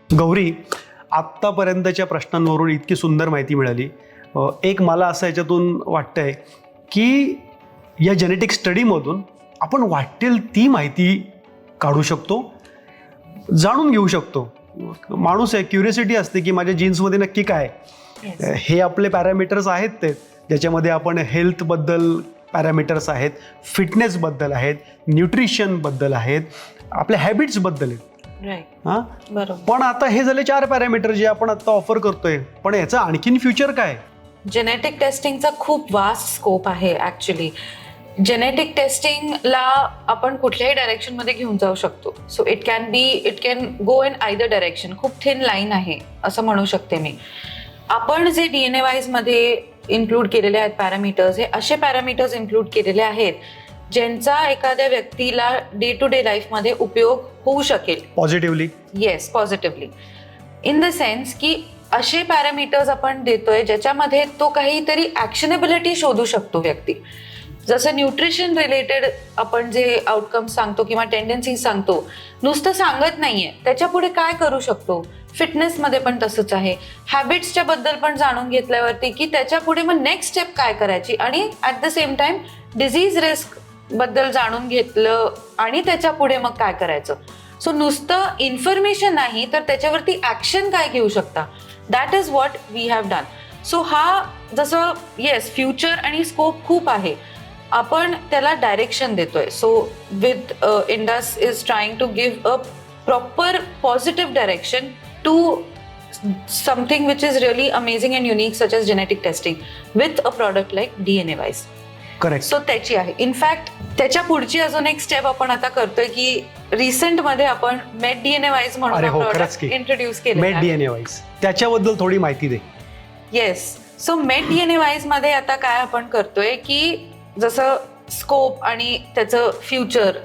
गौरी, आत्तापर्यंतच्या प्रश्नांवरून इतकी सुंदर माहिती मिळाली. एक मला असं याच्यातून वाटतंय की या जेनेटिक स्टडीमधून आपण वाटेल ती माहिती काढू शकतो, जाणून घेऊ शकतो. माणूस आहे, क्युरियोसिटी असते की माझ्या जीन्समध्ये नक्की काय. हे आपले पॅरामीटर्स आहेत ते ज्याच्यामध्ये आपण हेल्थबद्दल पॅरामीटर्स आहेत, फिटनेसबद्दल आहेत, न्यूट्रिशनबद्दल आहेत, आपल्या हॅबिट्सबद्दल आहेत. हां, बरोबर. पण आता हे झाले 4 पॅरामीटर जे आपण आता ऑफर करतोय, पण याचं आणखीन फ्युचर काय? जेनेटिक टेस्टिंगचा खूप वास्ट स्कोप आहे ऍक्च्युली. जेनेटिक टेस्टिंगला आपण कुठल्याही डायरेक्शन मध्ये घेऊन जाऊ शकतो. So it can go in either direction. खूप थिन लाईन आहे असं म्हणू शकते मी. आपण जे DNA वाईज मध्ये इन्क्लूड केलेले आहेत पॅरामीटर्स, हे असे पॅरामीटर्स इन्क्लूड केलेले आहेत ज्यांचा एखाद्या व्यक्तीला डे टू डे लाईफमध्ये उपयोग होऊ शकेल. Positively? Yes, positively. In the sense की असे पॅरामीटर्स आपण देतोय ज्याच्यामध्ये तो काहीतरी ॲक्शनेबिलिटी शोधू शकतो व्यक्ती. जसं न्यूट्रिशन रिलेटेड आपण जे आउटकम्स सांगतो किंवा टेंडन्सीज सांगतो, नुसतं सांगत नाहीये, त्याच्या पुढे काय करू शकतो. फिटनेसमध्ये पण तसंच आहे. हॅबिट्सच्या बद्दल पण जाणून घेतल्यावरती की त्याच्या पुढे मग नेक्स्ट स्टेप काय करायची, आणि at the same time disease risk बद्दल जाणून घेतलं आणि त्याच्या पुढे मग काय करायचं. सो नुसतं इन्फॉर्मेशन नाही तर त्याच्यावरती ॲक्शन काय घेऊ शकता. That is what we have done. So हा जसं येस फ्युचर आणि स्कोप खूप आहे, आपण त्याला डायरेक्शन देतोय. So with Indus is trying to give a proper positive direction to something which is really amazing and unique such as genetic testing with a product like DNA wise. Correct. So त्याची आहे. In fact त्याच्या पुढची अजून एक step आपण आता करतोय की रिसेंट मध्ये आपण मेड DNA वाईज म्हणून प्रोडक्ट इंट्रोड्यूस केले. मेड DNA वाईज, त्याच्याबद्दल थोडी माहिती दे. Yes. So med DNA wise मध्ये आता काय आपण करतोय की जसं स्कोप आणि त्याचं फ्युचर,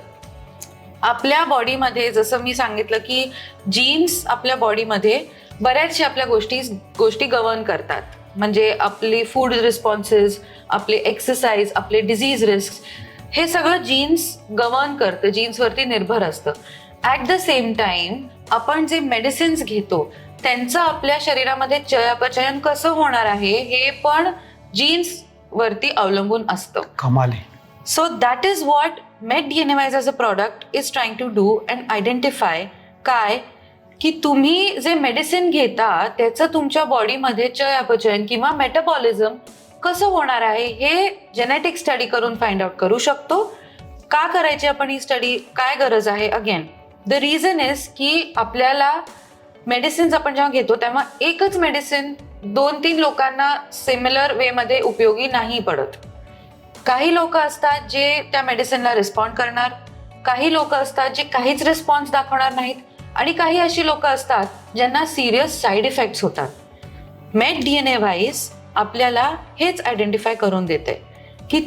आपल्या बॉडीमध्ये जसं मी सांगितलं की जीन्स आपल्या बॉडीमध्ये बऱ्याचशा आपल्या गोष्टी गव्हर्न करतात. म्हणजे आपली फूड रिस्पॉन्सेस, आपले एक्सरसाइज, आपले डिझीज रिस्क, हे सगळं जीन्स गव्हर्न करतं, जीन्सवरती निर्भर असतं. ॲट द सेम टाइम आपण जे मेडिसिन्स घेतो त्यांचं आपल्या शरीरामध्ये चयापचयन कसं होणार आहे हे पण जीन्स वरती अवलंबून असतं. कमाल आहे. So that is what made DNA wise as a product is trying to do and identify काय की तुम्ही जे मेडिसिन घेता त्याचं तुमच्या बॉडीमध्ये चयापचयन किंवा मेटाबॉलिझम कसं होणार आहे हे जेनेटिक स्टडी करून फाइंड आउट करू शकतो. का करायची आपण ही स्टडी, काय गरज आहे. अगेन द रिझन इज की आपल्याला मेडिसिन्स आपण जेव्हा घेतो तेव्हा एकच मेडिसिन 2-3 लोकांना सिमिलर वेमध्ये उपयोगी नाही पडत. काही लोक असतात जे त्या मेडिसिनला रिस्पॉन्ड करणार, काही लोक असतात जे काहीच रिस्पॉन्स दाखवणार नाहीत, आणि काही अशी लोक असतात ज्यांना सिरियस साईड इफेक्ट्स होतात. मेड DNA वाईज आपल्याला हेच आयडेंटिफाय करून देते की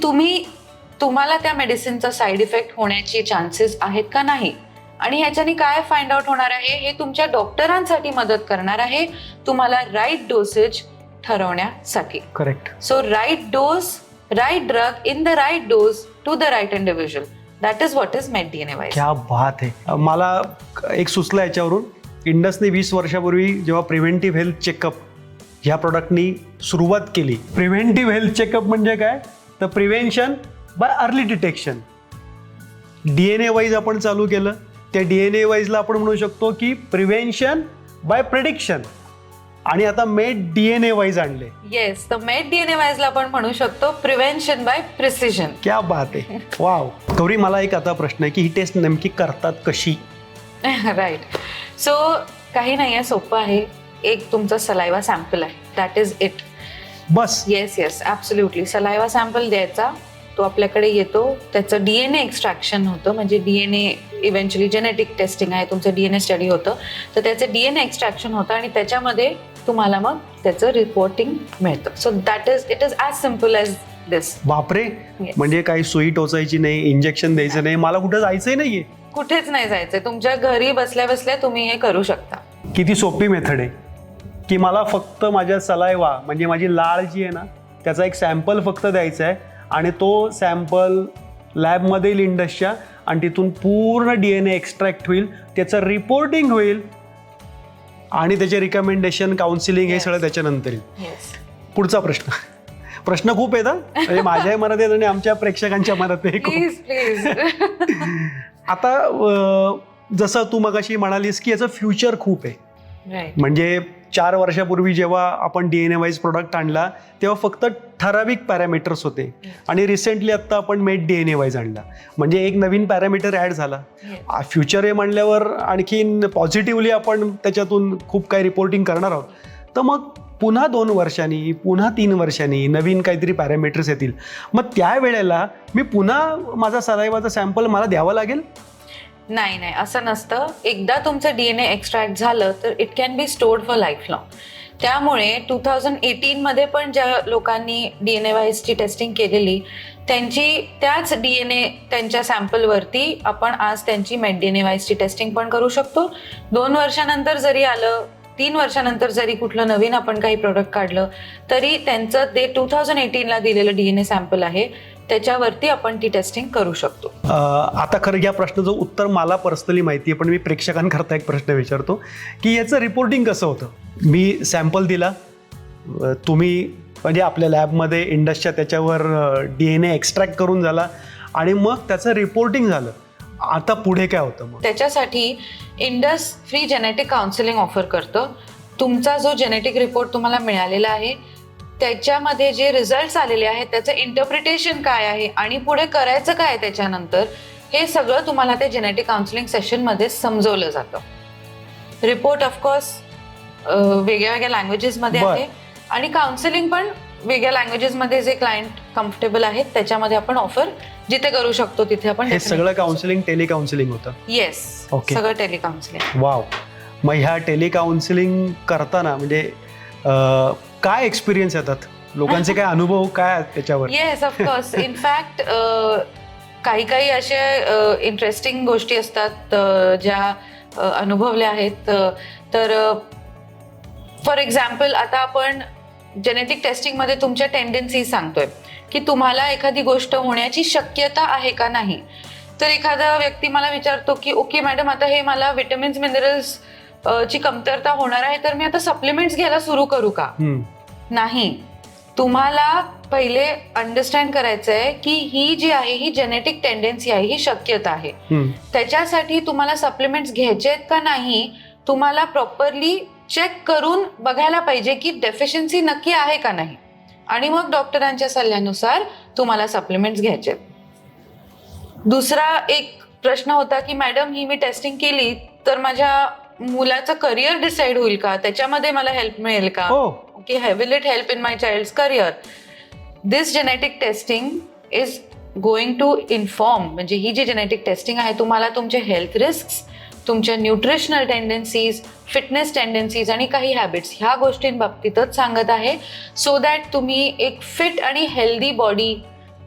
तुम्हाला त्या मेडिसिनचा साईड इफेक्ट होण्याचे चान्सेस आहेत का नाही, आणि ह्याच्याने काय फाइंड आउट होणार आहे हे तुमच्या डॉक्टरांसाठी मदत करणार आहे तुम्हाला राईट डोसेज ठरवण्यासाठी. Correct. So right dose, right drug in the right dose to the right individual. That is what is made DNA wise. क्या बात आहे. मला एक सुचलं याच्यावरून, इंडसने 20 वर्षापूर्वी जेव्हा प्रिव्हेंटिव्ह हेल्थ चेकअप ह्या प्रोडक्टनी सुरुवात केली. प्रिव्हेंटिव्ह हेल्थ चेकअप म्हणजे काय, तर prevention bye early detection. DNA wise आपण चालू केलं, त्या DNA वाईजला आपण म्हणू शकतो की प्रिव्हेन्शन बाय प्रेडिक्शन, आणि आता मेड DNA वाईज आणले. येस, तर मेड DNA वाईजला आपण म्हणू शकतो प्रिव्हेन्शन बाय प्रिसिजन. क्या बात आहे. वाव. गौरी, मला एक आता प्रश्न आहे की ही टेस्ट नेमकी करतात कशी? राईट. सो काही नाही आहे, सोपं आहे. एक तुमचा सलायवा सॅम्पल आहे, दॅट इज इट. बस? Yes, absolutely. सलायवा सॅम्पल द्यायचा, तो आपल्याकडे येतो, त्याचं DNA एक्स्ट्रॅक्शन होतं. म्हणजे DNA इव्हेंच्युअली जेनेटिक टेस्टिंग आहे, तुमचं DNA स्टडी होतं, तर त्याचं DNA एक्स्ट्रॅक्शन होतं आणि त्याच्यामध्ये तुम्हाला मग त्याचं रिपोर्टिंग मिळतं. So that is it is as simple as this. बापरे. म्हणजे काही सुई टोचायची नाही, इंजेक्शन द्यायचं नाही, मला कुठं जायचंय नाहीये? कुठेच नाही जायचंय, तुमच्या घरी बसल्या बसल्या तुम्ही हे करू शकता. किती सोपी मेथड आहे की मला फक्त माझ्या सलायवा म्हणजे माझी लाळ जी आहे ना त्याचा एक सॅम्पल फक्त द्यायचा आहे, आणि तो सॅम्पल लॅबमध्ये येईल इंडसच्या, आणि तिथून पूर्ण DNA एक्स्ट्रॅक्ट होईल, त्याचं रिपोर्टिंग होईल, आणि त्याचे रिकमेंडेशन, काउन्सिलिंग हे Yes. सगळं त्याच्यानंतर येईल. येस. पुढचा प्रश्न खूप आहेत हं. म्हणजे माझ्याही मनात आहेत आणि आमच्या प्रेक्षकांच्या मनात आहे खूप. Please please. आता जसं तू मगाशी म्हणालीस की याचं फ्युचर खूप आहे. राईट. म्हणजे 4 वर्षापूर्वी जेव्हा आपण DNA वाईज प्रोडक्ट आणला तेव्हा फक्त ठराविक पॅरामीटर्स होते आणि रिसेंटली आत्ता आपण मेड DNA वाईज आणला, म्हणजे एक नवीन पॅरामीटर ॲड झाला. फ्युचर हे म्हणल्यावर आणखीन पॉझिटिव्हली आपण त्याच्यातून खूप काही रिपोर्टिंग करणार आहोत. तर मग पुन्हा 2 वर्षांनी, पुन्हा 3 वर्षांनी नवीन काहीतरी पॅरामीटर्स येतील, मग त्यावेळेला मी पुन्हा माझा सलाइवाचा सॅम्पल मला द्यावा लागेल? नाही नाही, असं नसतं. एकदा तुमचं DNA एक्स्ट्रॅक्ट झालं तर it can be stored for life long. त्यामुळे 2018 मध्ये पण ज्या लोकांनी DNA वाईजची टेस्टिंग केलेली त्याच DNA त्यांच्या सॅम्पलवरती आपण आज त्यांची मेड DNA वाईजची टेस्टिंग पण करू शकतो. 2 वर्षानंतर जरी आलं, 3 वर्षानंतर जरी कुठलं नवीन आपण काही प्रोडक्ट काढलं तरी त्यांचं ते 2018ला दिलेलं DNA सॅम्पल आहे त्याच्यावरती आपण ती टेस्टिंग करू शकतो. आता खरं या प्रश्नाचं उत्तर मला पर्सनली माहिती आहे, पण मी प्रेक्षकांकरता एक प्रश्न विचारतो की याचं रिपोर्टिंग कसं होतं? मी सॅम्पल दिला, तुम्ही म्हणजे आपल्या लॅबमध्ये इंडसच्या त्याच्यावर DNA एक्स्ट्रॅक्ट करून झाला आणि मग त्याचं रिपोर्टिंग झालं. आता पुढे काय होतं मग? त्याच्यासाठी Indus free genetic counselling offer करतं. तुमचा जो जेनेटिक रिपोर्ट तुम्हाला मिळालेला आहे त्याच्यामध्ये जे रिझल्ट्स आलेले आहेत त्याचं इंटरप्रिटेशन काय आहे आणि पुढे करायचं काय त्याच्यानंतर, हे सगळं तुम्हाला त्या जेनेटिक काउन्सिलिंग सेशनमध्ये समजवलं जातं. रिपोर्ट ऑफकोर्स वेगळ्या वेगळ्या लँग्वेजेसमध्ये आहे आणि काउन्सिलिंग पण वेगळ्या लँग्वेजेसमध्ये जे क्लायंट कम्फर्टेबल आहेत त्याच्यामध्ये आपण ऑफर जिथे करू शकतो तिथे आपण. हे सगळं काउन्सिलिंग टेलिकाउन्सिलिंग होतं? येस, सगळं टेलिकाउन्सिलिंग. वाव. मग ह्या टेलिकाउन्सिलिंग करताना म्हणजे काय एक्सपिरियन्स येतात लोकांचे, काय अनुभव काय आहेत त्याच्यावर? Yes, of course. इनफॅक्ट काही अशा इंटरेस्टिंग गोष्टी असतात ज्या अनुभवल्या आहेत. तर फॉर एक्झाम्पल आता आपण जेनेटिक टेस्टिंगमध्ये तुमच्या टेंडन्सीज सांगतोय की तुम्हाला एखादी गोष्ट होण्याची शक्यता आहे का नाही. तर एखादा व्यक्ती मला विचारतो की ओके मॅडम, आता हे मला विटॅमिन्स मिनरल्स ची कमतरता होणार आहे तर मी आता सप्लिमेंट्स घ्यायला सुरू करू का? नाही. तुम्हाला पहिले अंडरस्टँड करायचं आहे की ही जी आहे ही जेनेटिक टेंडन्सी आहे, ही शक्यता आहे. त्याच्यासाठी तुम्हाला सप्लिमेंट्स घ्यायचे आहेत का नाही तुम्हाला प्रॉपरली चेक करून बघायला पाहिजे की डेफिशियन्सी नक्की आहे का नाही आणि मग डॉक्टरांच्या सल्ल्यानुसार तुम्हाला सप्लिमेंट्स घ्यायचे. दुसरा एक प्रश्न होता की मॅडम ही मी टेस्टिंग केली तर माझ्या मुलाचं करिअर डिसाईड होईल का, त्याच्यामध्ये मला हेल्प मिळेल का? Okay, will it help in my child's career? This genetic testing is going to inform, म्हणजे ही जी जेनेटिक टेस्टिंग आहे तुम्हाला तुमचे हेल्थ रिस्क, तुमच्या न्यूट्रिशनल टेंडन्सीज, फिटनेस टेंडन्सीज आणि काही हॅबिट्स ह्या गोष्टींबाबतीतच सांगत आहे, सो दॅट तुम्ही एक फिट आणि हेल्दी बॉडी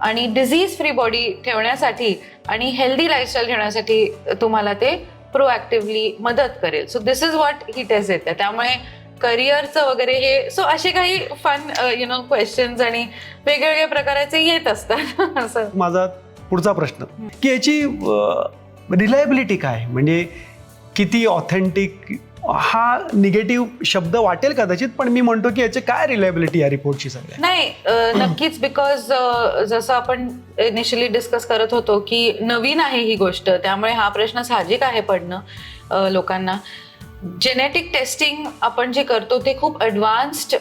आणि डिझीज फ्री बॉडी ठेवण्यासाठी आणि हेल्दी लाईफस्टाईल ठेवण्यासाठी तुम्हाला ते प्रोॲक्टिव्हली मदत करेल. सो दिस इज व्हॉट ही टेस्ट येते. त्यामुळे करिअरचं वगैरे हे सो असे काही फन क्वेश्चन्स आणि वेगवेगळ्या प्रकारचे येत असतात. असं माझा पुढचा प्रश्न की याची रिलायबिलिटी काय, म्हणजे किती ऑथेंटिक, हा निगेटिव्ह शब्द वाटेल कदाचित, पण मी म्हणतो की याची काय रिलायबिलिटी या रिपोर्टची? सगळ्या नाही, नक्कीच. बिकॉज जसं आपण इनिशियली डिस्कस करत होतो की नवीन आहे ही गोष्ट, त्यामुळे हा प्रश्न साहजिक आहे पडणं लोकांना. जेनेटिक टेस्टिंग आपण जे करतो ते खूप ॲडव्हान्स्ड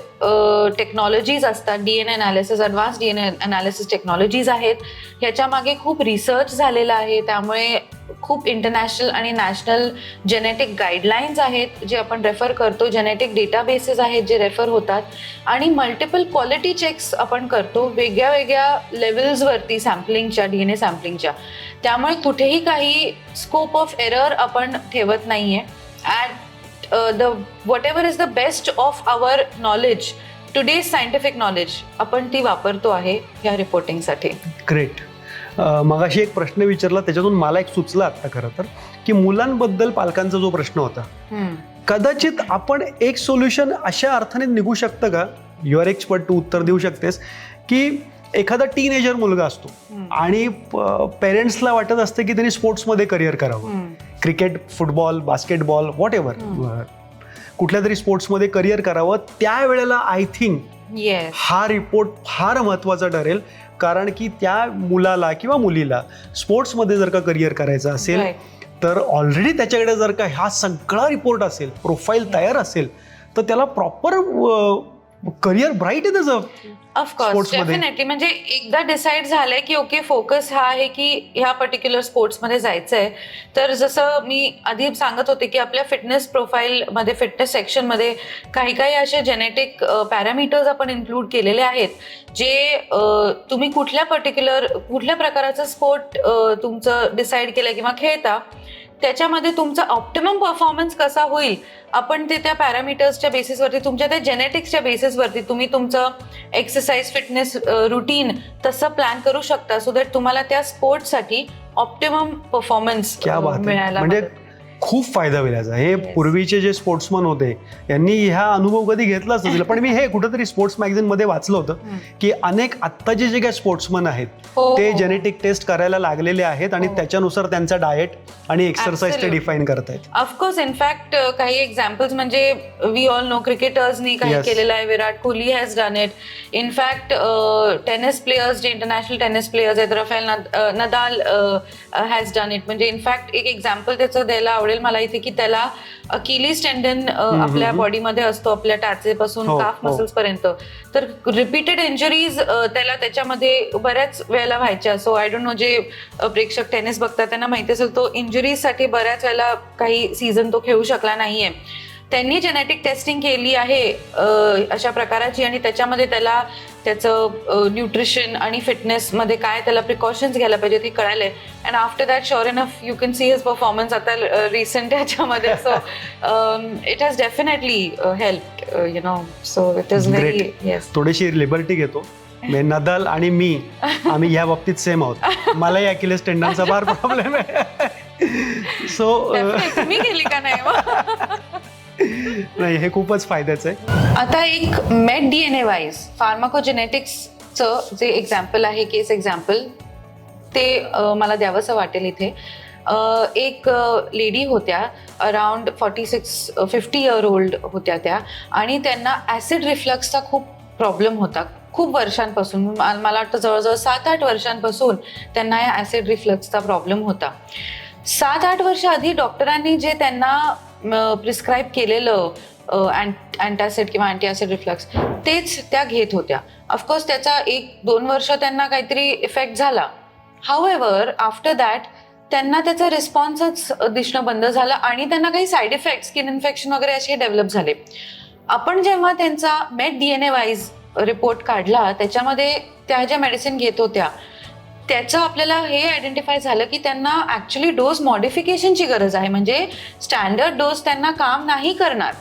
टेक्नॉलॉजीज असतात. DNA analysis, advance DNA analysis technologies आहेत. ह्याच्या मागे खूप रिसर्च झालेला आहे, त्यामुळे खूप इंटरनॅशनल आणि नॅशनल जेनेटिक गाईडलाईन्स आहेत जे आपण रेफर करतो, जेनेटिक डेटाबेसेस आहेत जे रेफर होतात आणि मल्टिपल क्वालिटी चेक्स आपण करतो वेगळ्या वेगळ्या लेवल्सवरती सॅम्पलिंगच्या, DNA सॅम्पलिंगच्या. त्यामुळे कुठेही काही स्कोप ऑफ एरर आपण ठेवत नाही आहे. At whatever is the best of our knowledge, today's scientific knowledge, आपण ती वापरतो आहे या रिपोर्टिंगसाठी. ग्रेट. मगाशी एक प्रश्न विचारला त्याच्यातून मला एक सुचला आता खरं तर की मुलांबद्दल पालकांचा जो प्रश्न होता, कदाचित आपण एक सोल्युशन अशा अर्थाने निघू शकतं का, युअर एक्सपर्ट तू उत्तर देऊ शकतेस, की एखादा टीनेजर मुलगा असतो आणि पेरेंट्सला वाटत असतं की त्यांनी स्पोर्ट्समध्ये करिअर करावं, cricket, football, basketball, what ever, कुठल्या तरी स्पोर्ट्समध्ये करिअर करावं, त्यावेळेला आय थिंक येस. हा रिपोर्ट फार महत्त्वाचा ठरेल. कारण की त्या मुलाला किंवा मुलीला स्पोर्ट्समध्ये जर का करिअर करायचं असेल तर ऑलरेडी त्याच्याकडे जर का हा सगळा रिपोर्ट असेल, प्रोफाईल तयार असेल, तर त्याला प्रॉपर करिअर ब्राईट आहे त्याचं ऑफकोर्स, स्पोर्ट्समध्ये. डेफिनेटली. म्हणजे एकदा डिसाईड झालंय की ओके, फोकस हा आहे की ह्या पर्टिक्युलर स्पोर्ट्समध्ये जायचंय, तर जसं मी आधी सांगत होते की आपल्या फिटनेस प्रोफाईलमध्ये, फिटनेस सेक्शनमध्ये काही काही असे जेनेटिक पॅरामीटर्स आपण इन्क्लूड केलेले आहेत जे तुम्ही कुठल्या प्रकारचं स्पोर्ट तुमचं डिसाईड केलं किंवा खेळता त्याच्यामध्ये तुमचा ऑप्टिमम परफॉर्मन्स कसा होईल, आपण ते त्या पॅरामीटर्सच्या बेसिसवरती, तुमच्या त्या जेनेटिक्सच्या बेसिसवरती तुम्ही तुमचं एक्सरसाइज, फिटनेस रुटीन तसं प्लॅन करू शकता, सो दॅट तुम्हाला त्या स्पोर्ट्ससाठी ऑप्टिमम परफॉर्मन्स क्या बात आहे. मिळायला म्हणजे मदत. खूप फायदा होईल याचा. हे Yes. पूर्वीचे जे स्पोर्ट्समन होते यांनी ह्या अनुभव कधी घेतलाच नसेल. पण मी हे कुठेतरी स्पोर्ट्स मॅगझिन मध्ये वाचलं होतं की अनेक आत्ताचे जे काही स्पोर्ट्समन आहेत हो, ते हो. जेनेटिक टेस्ट करायला लागलेले आहेत आणि हो. त्याच्यानुसार त्यांचा डाएट आणि एक्सरसाइज ते Absolutely. डिफाईन करतायत. ऑफकोर्स, इनफॅक्ट काही एक्झाम्पल्स म्हणजे वी ऑल नो, क्रिकेटर्सनी काही Yes. केलेलं आहे, Virat Kohli has done it. In fact tennis players, जे इंटरनॅशनल टेनिस प्लेयर्स आहेत, Rafael Nadal has done it. म्हणजे इनफॅक्ट एक एक्झाम्पल त्याचं द्यायला आवडेल मला इथे की त्याला अकिलीस टेंडन आपल्या बॉडीमध्ये असतो, आपल्या टाचेपासून हो, काफ हो. मसल्स पर्यंत. तर रिपीटेड इंजरीज त्याला त्याच्यामध्ये बऱ्याच वेळेला व्हायच्या. सो आय डोंट नो, जे प्रेक्षक टेनिस बघतात त्यांना माहिती असेल, तो इंजुरीजसाठी बऱ्याच वेळेला काही सीझन तो खेळू शकला नाहीये. त्यांनी जेनेटिक टेस्टिंग केली आहे अशा प्रकाराची आणि त्याच्यामध्ये त्याला त्याचं न्यूट्रिशन आणि फिटनेसमध्ये काय त्याला प्रिकॉशन्स घ्यायला पाहिजे ते कळालंय. And after that sure enough you can see his performance आता रिसेंट ह्याच्यामध्ये. So it has definitely help, you know. So it is very, yes. थोडीशी लिबर्टी घेतो. नदाल आणि मी आम्ही या बाबतीत सेम आहोत. मलाही अकिलेस टेंडनचा फार प्रॉब्लेम आहे. सो तुम्ही केली का नाही मग? नाही, हे खूपच फायद्याचं आहे. आता एक मेट DNA वाईज फार्माकोजेनेटिक्सचं जे एक्झाम्पल आहे, केस एक्झाम्पल, ते मला द्यावंसं वाटेल इथे. एक लेडी होत्या, अराउंड 46-50 इयर ओल्ड होत्या त्या, आणि त्यांना ॲसिड रिफ्लक्सचा खूप प्रॉब्लेम होता खूप वर्षांपासून. मला वाटतं जवळजवळ 7-8 वर्षांपासून त्यांना या ॲसिड रिफ्लक्सचा प्रॉब्लेम होता. 7-8 वर्ष आधी डॉक्टरांनी जे त्यांना प्रिस्क्राईब केलेलं अँटासिड किंवा अँटी ॲसिड रिफ्लक्स तेच त्या घेत होत्या. ऑफकोर्स त्याचा 1-2 वर्ष त्यांना काहीतरी इफेक्ट झाला. हाऊएव्हर आफ्टर दॅट त्यांना त्याचा रिस्पॉन्सच दिसणं बंद झालं आणि त्यांना काही साईड इफेक्ट, स्किन इन्फेक्शन वगैरे असे डेव्हलप झाले. आपण जेव्हा त्यांचा मेट DNA वाईज रिपोर्ट काढला, त्याच्यामध्ये त्या ज्या मेडिसिन घेत होत्या त्याचं आपल्याला हे आयडेंटिफाय झालं की त्यांना ॲक्च्युली डोस मॉडिफिकेशनची गरज आहे. म्हणजे स्टँडर्ड डोस त्यांना काम नाही करणार.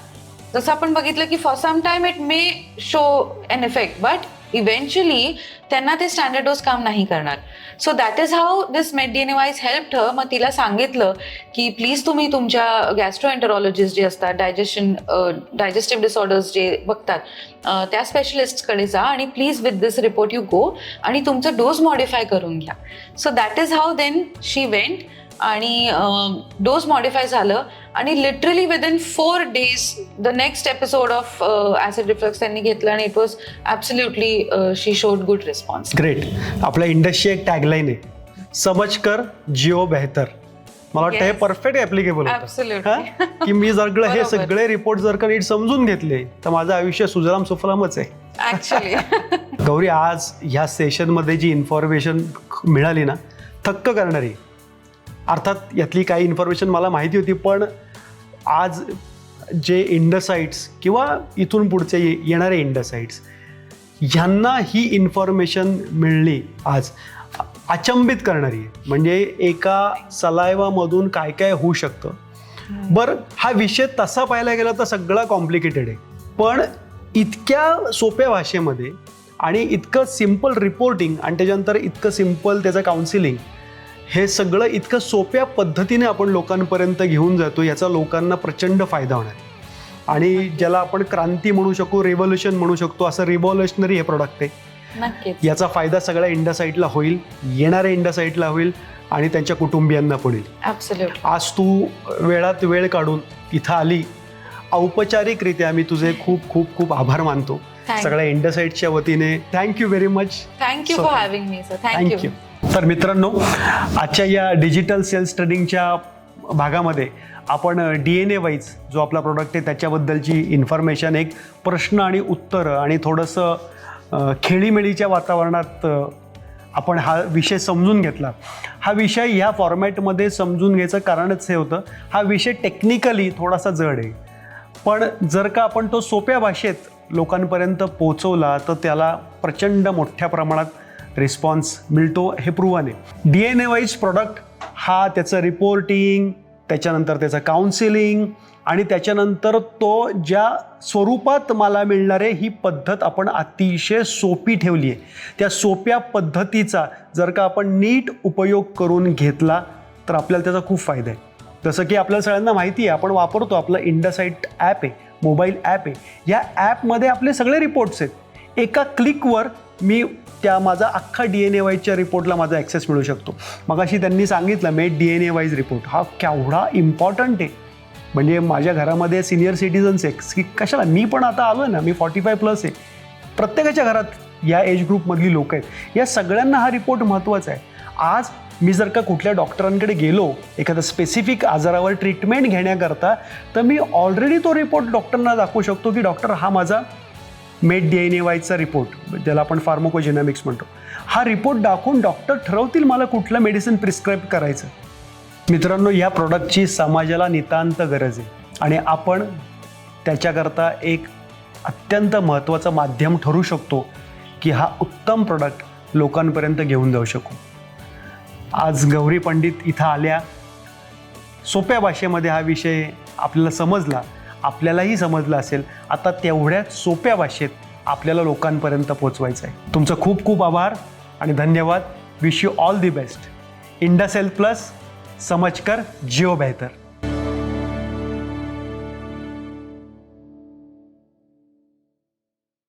जसं आपण बघितलं की for some time it may show an effect, but eventually त्यांना ते स्टँडर्ड डोस काम नाही करणार. So that is how this met DNA wise helped her. मग तिला सांगितलं की प्लीज तुम्ही तुमच्या गॅस्ट्रोएंटरॉलॉजिस्ट जे असतात, डायजेस्टिव्ह डिसऑर्डर्स जे बघतात, त्या स्पेशलिस्टकडे जा आणि please with this report you go आणि तुमचं डोस मॉडिफाय करून घ्या. So that is how then she went आणि डोस मॉडिफाय झालं आणि literally within 4 days the next episode of acid reflux त्यांनी घेतलं आणि it was absolutely she showed good response. Great. आपल्या इंडस्ट्री एक टॅगलाईन आहे, समझ कर जिओ बेहतर. मला वाटतं हे Yes. Perfect applicable Absolutely. होतं की मी जर हे बरोबर. सगळे रिपोर्ट जर का नीट समजून घेतले तर माझं आयुष्य सुजलाम सुफलामच आहे. ऍक्च्युली. गौरी, आज ह्या सेशनमध्ये जी इन्फॉर्मेशन मिळाली ना, थक्क करणारी. अर्थात यातली काही इन्फॉर्मेशन मला माहिती होती, पण आज जे इंडसाइट्स किंवा इथून पुढचे येणारे इंडसाइट्स ह्यांना ही इन्फॉर्मेशन मिळली आज अचंबित करणारी आहे. म्हणजे एका सलायवामधून काय काय होऊ शकतं. बरं, हा विषय तसा पाहायला गेला तर सगळा कॉम्प्लिकेटेड आहे, पण इतक्या सोप्या भाषेमध्ये आणि इतकं सिम्पल रिपोर्टिंग आणि त्याच्यानंतर इतकं सिम्पल त्याचं काउन्सिलिंग, हे सगळं इतकं सोप्या पद्धतीने आपण लोकांपर्यंत घेऊन जातो, याचा लोकांना प्रचंड फायदा होणार. आणि ज्याला आपण क्रांती म्हणू शकतो, रेव्होल्युशन म्हणू शकतो, असं रिव्हॉल्युशनरी हे प्रोडक्ट आहे. नक्कीच. याचा फायदा सगळ्या इंडसाइटला होईल, येणाऱ्या इंडसाइटला होईल आणि त्यांच्या कुटुंबियांना पण होईल. ॲब्सोल्युटली. आज तू वेळात वेळ काढून इथं आली औपचारिकरित्या मी तुझे खूप खूप खूप आभार मानतो Thank सगळ्या इंडसाईटच्या वतीने. Thank you very much. Thank you for having me sir. Thank you. तर मित्रांनो, आजच्या या डिजिटल सेल्स ट्रेडिंगच्या भागामध्ये आपण DNA वाईज जो आपला प्रोडक्ट आहे त्याच्याबद्दलची इन्फॉर्मेशन, एक प्रश्न आणि उत्तरं आणि थोडंसं खेळीमेळीच्या वातावरणात आपण हा विषय समजून घेतला. हा विषय ह्या फॉर्मॅटमध्ये समजून घ्यायचं कारणच हे होतं, हा विषय टेक्निकली थोडासा जड आहे, पण जर का आपण तो सोप्या भाषेत लोकांपर्यंत पोहोचवला तर त्याला प्रचंड मोठ्या प्रमाणात रिस्पॉन्स मिळतो, हे प्रूव्हन आहे. DNA वाईज प्रोडक्ट हा त्याचं रिपोर्टिंग, त्याच्यानंतर त्याचं काउन्सिलिंग आणि त्याच्यानंतर तो ज्या स्वरूपात मला मिळणार आहे ही पद्धत आपण अतिशय सोपी ठेवली आहे. त्या सोप्या पद्धतीचा जर का आपण नीट उपयोग करून घेतला तर आपल्याला त्याचा खूप फायदा आहे. जसं की आपल्याला सगळ्यांना माहिती आहे, आपण वापरतो आपलं इंडसाईट ॲप आहे, मोबाईल ॲप आहे. या ॲपमध्ये आपले सगळे रिपोर्ट्स आहेत. एका क्लिकवर मी त्या माझा अख्खा DNA वाईजच्या रिपोर्टला माझा ॲक्सेस मिळू शकतो. मगाशी त्यांनी सांगितलं मेड DNA वाईज रिपोर्ट हा केवढा इम्पॉर्टंट आहे. म्हणजे माझ्या घरामध्ये सिनियर सिटीजन्स आहे की कशाला, मी पण आता आलो आहे ना, मी 45+ आहे. प्रत्येकाच्या घरात या एज ग्रुपमधली लोक आहेत. या सगळ्यांना हा रिपोर्ट महत्त्वाचा आहे. आज मी जर का कुठल्या डॉक्टरांकडे गेलो एखाद्या स्पेसिफिक आजारावर ट्रीटमेंट घेण्याकरता, तर मी ऑलरेडी तो रिपोर्ट डॉक्टरना दाखवू शकतो की डॉक्टर हा माझा मेड DNA वाईजचा रिपोर्ट, ज्याला आपण फार्मोकोजेनॉमिक्स म्हणतो, हा रिपोर्ट दाखवून डॉक्टर ठरवतील मला कुठलं मेडिसिन प्रिस्क्राईब करायचं. मित्रांनो, या प्रोडक्टची समाजाला नितांत गरज आहे आणि आपण त्याच्याकरता एक अत्यंत महत्त्वाचं माध्यम ठरू शकतो की हा उत्तम प्रोडक्ट लोकांपर्यंत घेऊन जाऊ शकू. आज गौरी पंडित इथं आल्या, सोप्या भाषेमध्ये हा विषय आपल्याला समजला, आपल्यालाही समजला असेल. आता तेवढ्याच सोप्या भाषेत आपल्याला लोकांपर्यंत पोचवायचं आहे. तुमचं खूप खूप आभार आणि धन्यवाद. Wish you all the best. Indus health plus, समझकर जियो बेहतर.